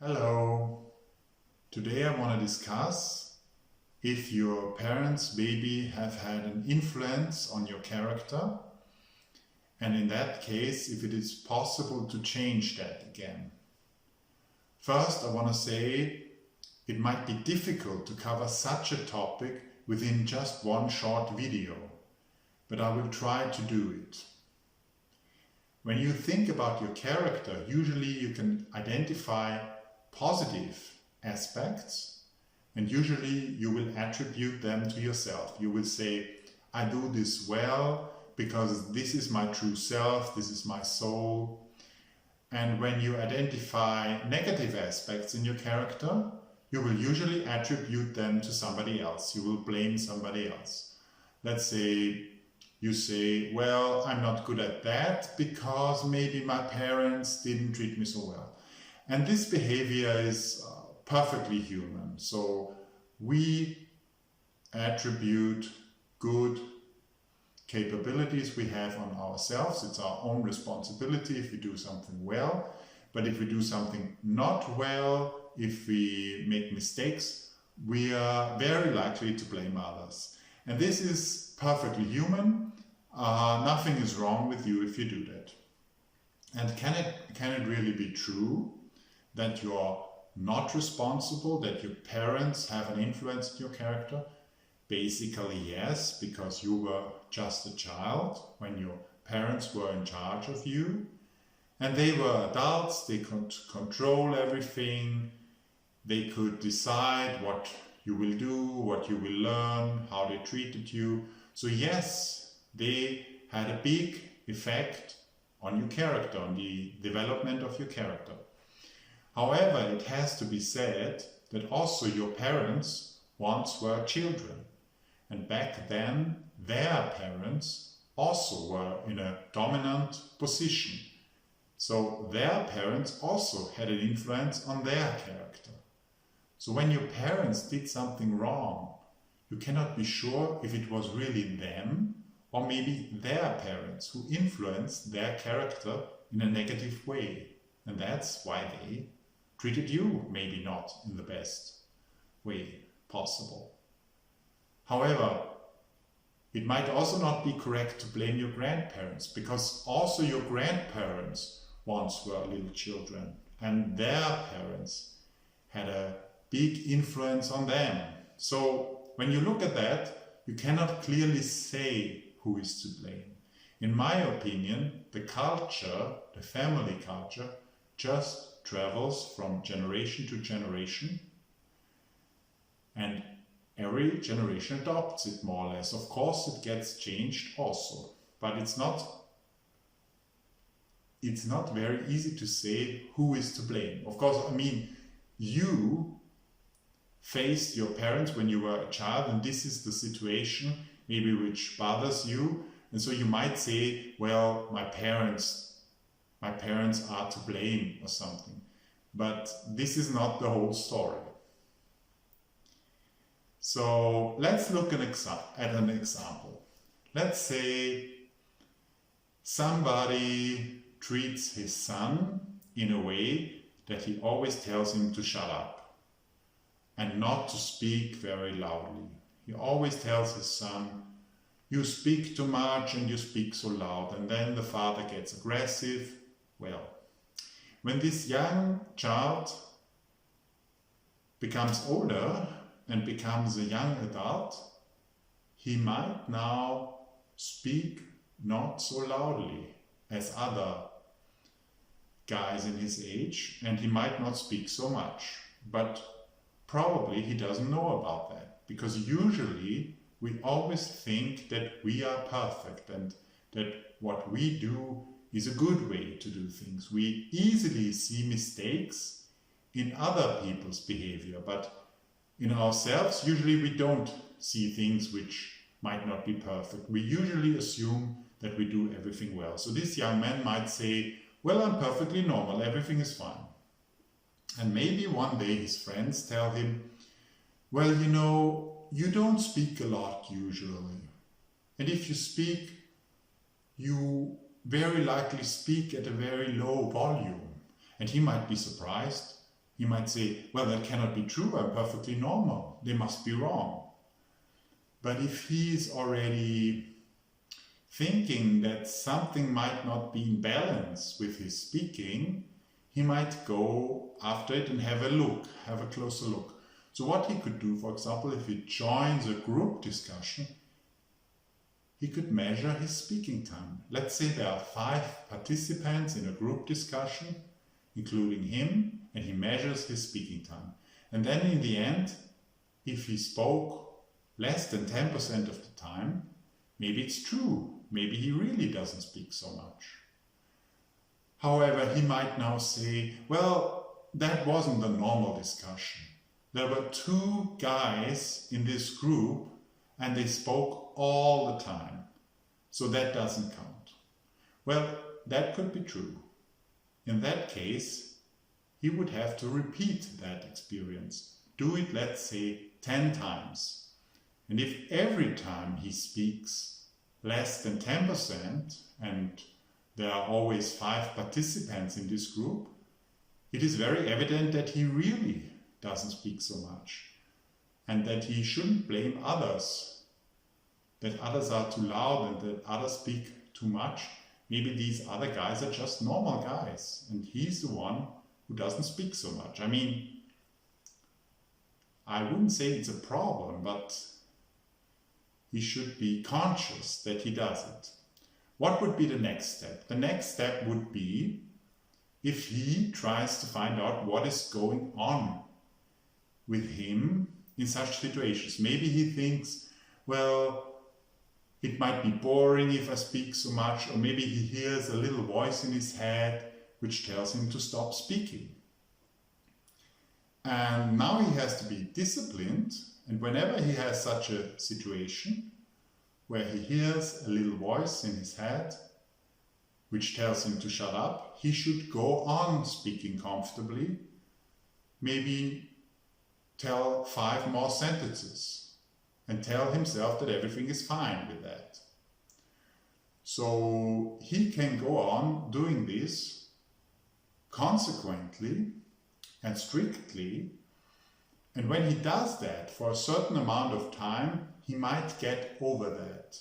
Hello. Today I want to discuss if your parents maybe have had an influence on your character, and in that case, if it is possible to change that again. First, I want to say it might be difficult to cover such a topic within just one short video, but I will try to do it. When you think about your character, usually you can identify positive aspects, and usually you will attribute them to yourself. You will say, I do this well because this is my true self, this is my soul. And when you identify negative aspects in your character, you will usually attribute them to somebody else. You will blame somebody else. Let's say you say, well, I'm not good at that because maybe my parents didn't treat me so well. And this behavior is perfectly human. So we attribute good capabilities we have on ourselves. It's our own responsibility if we do something well. But if we do something not well, if we make mistakes, we are very likely to blame others. And this is perfectly human. Nothing is wrong with you if you do that. And can it really be true that you're not responsible, that your parents have an influence in your character? Basically, yes, because you were just a child when your parents were in charge of you. And they were adults, they could control everything, they could decide what you will do, what you will learn, how they treated you. So yes, they had a big effect on your character, on the development of your character. However, it has to be said that also your parents once were children. And back then, their parents also were in a dominant position. So their parents also had an influence on their character. So when your parents did something wrong, you cannot be sure if it was really them or maybe their parents who influenced their character in a negative way. And that's why they treated you maybe not in the best way possible. However, it might also not be correct to blame your grandparents, because also your grandparents once were little children and their parents had a big influence on them. So when you look at that, you cannot clearly say who is to blame. In my opinion, the culture, the family culture, just travels from generation to generation, and every generation adopts it more or less. Of course, it gets changed also, but it's not very easy to say who is to blame. Of course, I mean, you faced your parents when you were a child, and this is the situation maybe which bothers you, and so you might say, well, my parents are to blame or something. But this is not the whole story. So let's look at an example. Let's say somebody treats his son in a way that he always tells him to shut up and not to speak very loudly. He always tells his son, you speak too much and you speak so loud, and then the father gets aggressive. Well, when this young child becomes older and becomes a young adult, he might now speak not so loudly as other guys in his age, and he might not speak so much. But probably he doesn't know about that, because usually we always think that we are perfect and that what we do is a good way to do things. We easily see mistakes in other people's behavior, but in ourselves, usually we don't see things which might not be perfect. We usually assume that we do everything well. So this young man might say, well, I'm perfectly normal, everything is fine. And maybe one day his friends tell him, well, you know, you don't speak a lot usually. And if you speak, you very likely speak at a very low volume. And he might be surprised He might say, well, that cannot be true, I'm perfectly normal, they must be wrong. But if he is already thinking that something might not be in balance with his speaking, he might go after it and have a closer look. So what he could do, for example, if he joins a group discussion, he could measure his speaking time. Let's say there are 5 participants in a group discussion, including him, and he measures his speaking time. And then in the end, if he spoke less than 10% of the time, maybe it's true. Maybe he really doesn't speak so much. However, he might now say, well, that wasn't the normal discussion. There were 2 guys in this group and they spoke all the time. So that doesn't count. Well, that could be true. In that case, he would have to repeat that experience. Do it, let's say, 10 times. And if every time he speaks less than 10%, and there are always 5 participants in this group, it is very evident that he really doesn't speak so much, and that he shouldn't blame others, that others are too loud and that others speak too much. Maybe these other guys are just normal guys, and he's the one who doesn't speak so much. I mean, I wouldn't say it's a problem, but he should be conscious that he does it. What would be the next step? The next step would be if he tries to find out what is going on with him in such situations. Maybe he thinks, well, it might be boring if I speak so much, or maybe he hears a little voice in his head which tells him to stop speaking. And now he has to be disciplined, and whenever he has such a situation where he hears a little voice in his head which tells him to shut up, he should go on speaking comfortably, maybe tell 5 more sentences and tell himself that everything is fine with that. So he can go on doing this consequently and strictly, and when he does that for a certain amount of time, he might get over that.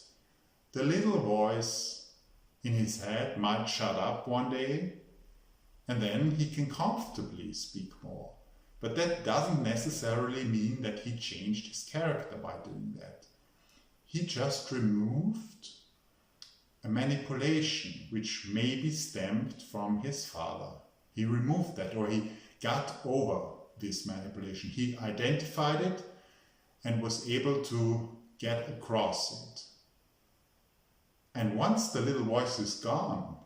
The little voice in his head might shut up one day, and then he can comfortably speak more. But that doesn't necessarily mean that he changed his character by doing that. He just removed a manipulation which maybe stemmed from his father. He removed that, or he got over this manipulation. He identified it and was able to get across it. And once the little voice is gone,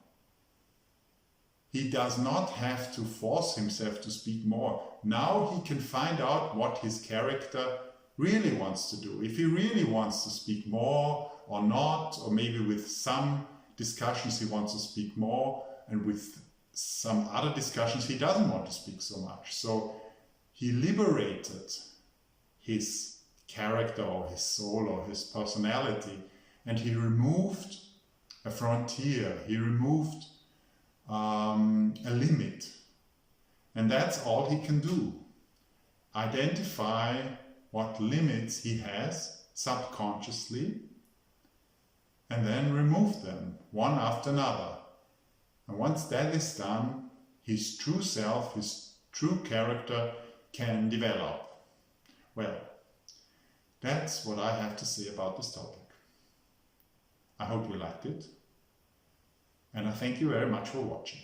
he does not have to force himself to speak more. Now he can find out what his character really wants to do. If he really wants to speak more or not, or maybe with some discussions he wants to speak more, and with some other discussions he doesn't want to speak so much. So he liberated his character or his soul or his personality, and he removed a frontier, he removed a limit. And that's all he can do. Identify what limits he has subconsciously, and then remove them one after another. And once that is done, his true self, his true character can develop. Well, that's what I have to say about this topic. I hope you liked it, and I thank you very much for watching.